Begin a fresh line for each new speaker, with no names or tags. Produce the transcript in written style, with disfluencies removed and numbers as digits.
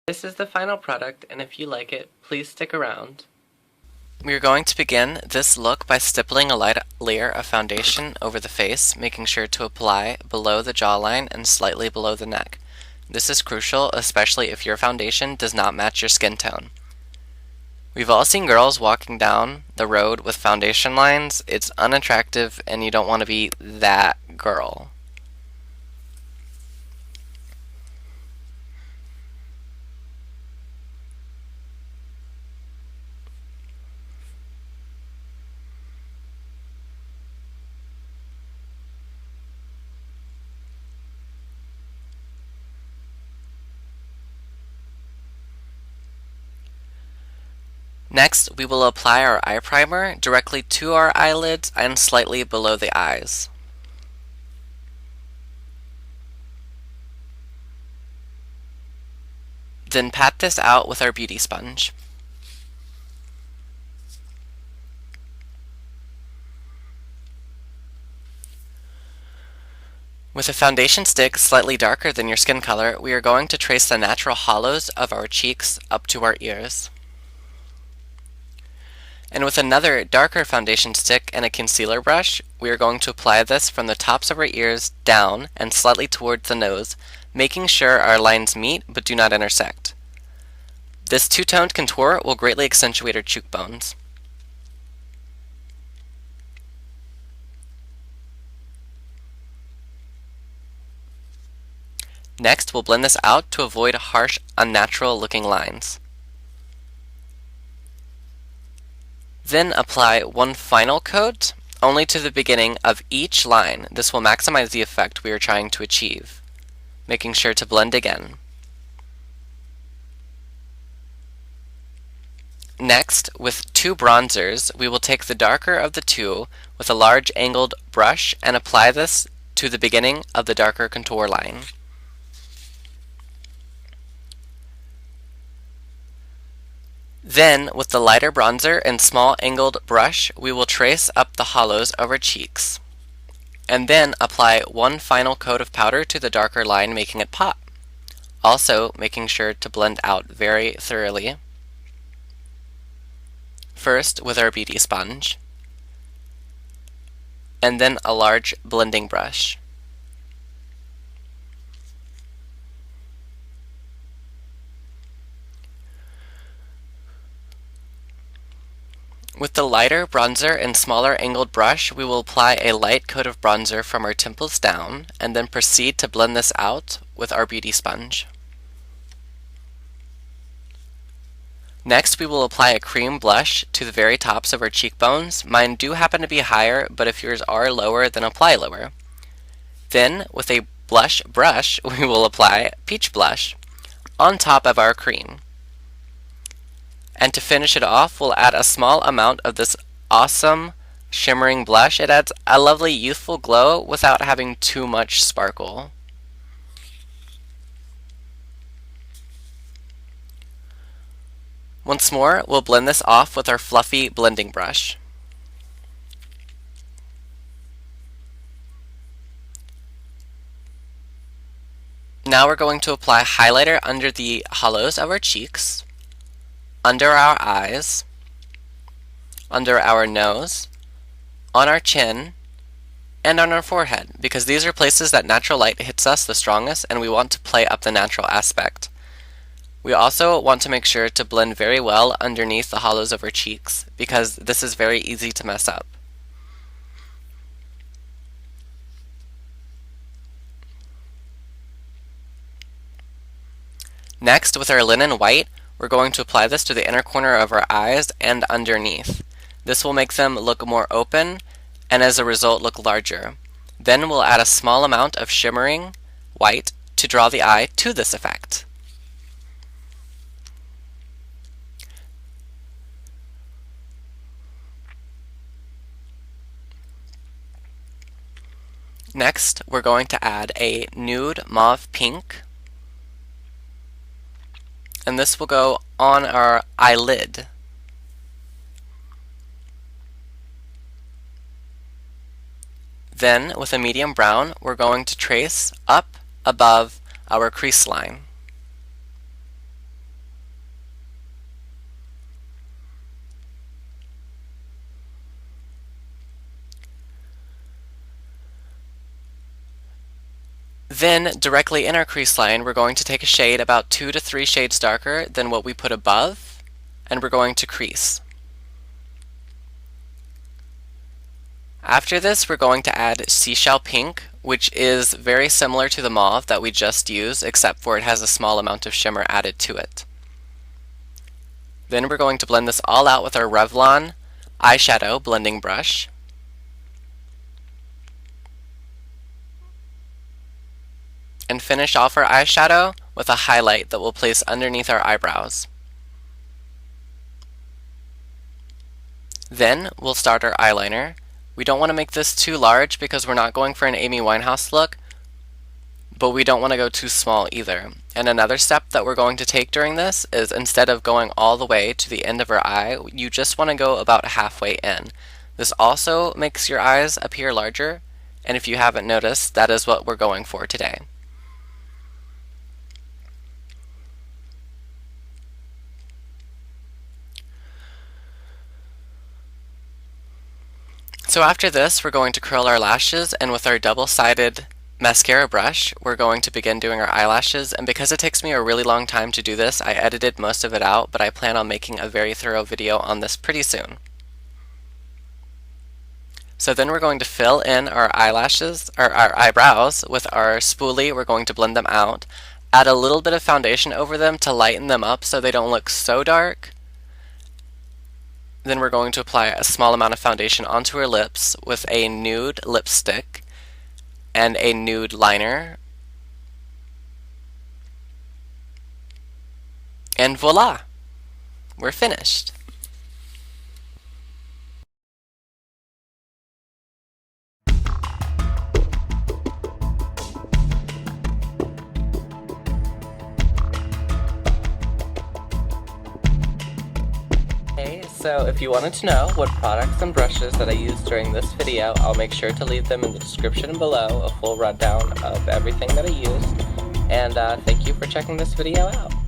This is the final product, and if you like it, please stick around. We are going to begin this look by stippling a light layer of foundation over the face, making sure to apply below the jawline and slightly below the neck. This is crucial, especially if your foundation does not match your skin tone. We've all seen girls walking down the road with foundation lines. It's unattractive and you don't want to be that girl. Next, we will apply our eye primer directly to our eyelids and slightly below the eyes. Then pat this out with our beauty sponge. With a foundation stick slightly darker than your skin color, we are going to trace the natural hollows of our cheeks up to our ears. And with another darker foundation stick and a concealer brush, we are going to apply this from the tops of our ears down and slightly towards the nose, making sure our lines meet but do not intersect. This two-toned contour will greatly accentuate our cheekbones. Next, we'll blend this out to avoid harsh, unnatural-looking lines. Then apply one final coat, only to the beginning of each line. This will maximize the effect we are trying to achieve, making sure to blend again. Next, with two bronzers, we will take the darker of the two with a large angled brush and apply this to the beginning of the darker contour line. Then, with the lighter bronzer and small angled brush, we will trace up the hollows of our cheeks. And then apply one final coat of powder to the darker line, making it pop. Also, making sure to blend out very thoroughly. First, with our beauty sponge. And then a large blending brush. With the lighter bronzer and smaller angled brush, we will apply a light coat of bronzer from our temples down, and then proceed to blend this out with our beauty sponge. Next, we will apply a cream blush to the very tops of our cheekbones. Mine do happen to be higher, but if yours are lower, then apply lower. Then, with a blush brush, we will apply peach blush on top of our cream. And to finish it off, we'll add a small amount of this awesome shimmering blush. It adds a lovely youthful glow without having too much sparkle. Once more, we'll blend this off with our fluffy blending brush. Now we're going to apply highlighter under the hollows of our cheeks, under our eyes, under our nose, on our chin, and on our forehead, because these are places that natural light hits us the strongest and we want to play up the natural aspect. We also want to make sure to blend very well underneath the hollows of our cheeks, because this is very easy to mess up. Next, with our linen white, we're going to apply this to the inner corner of our eyes and underneath. This will make them look more open and as a result look larger. Then we'll add a small amount of shimmering white to draw the eye to this effect. Next, we're going to add a nude mauve pink, and this will go on our eyelid. Then, with a medium brown, we're going to trace up above our crease line. Then, directly in our crease line, we're going to take a shade about 2 to 3 shades darker than what we put above, and we're going to crease. After this, we're going to add Seashell Pink, which is very similar to the mauve that we just used, except for it has a small amount of shimmer added to it. Then we're going to blend this all out with our Revlon eyeshadow blending brush. And finish off our eyeshadow with a highlight that we'll place underneath our eyebrows. Then we'll start our eyeliner. We don't want to make this too large because we're not going for an Amy Winehouse look, but we don't want to go too small either. And another step that we're going to take during this is, instead of going all the way to the end of our eye, you just want to go about halfway in. This also makes your eyes appear larger, and if you haven't noticed, that is what we're going for today. So after this, we're going to curl our lashes, and with our double-sided mascara brush, we're going to begin doing our eyelashes. And because it takes me a really long time to do this, I edited most of it out, but I plan on making a very thorough video on this pretty soon. So then we're going to fill in our eyelashes, or our eyebrows, with our spoolie. We're going to blend them out, add a little bit of foundation over them to lighten them up so they don't look so dark. Then we're going to apply a small amount of foundation onto our lips with a nude lipstick and a nude liner. And voila! We're finished. So if you wanted to know what products and brushes that I used during this video, I'll make sure to leave them in the description below, a full rundown of everything that I used. And thank you for checking this video out.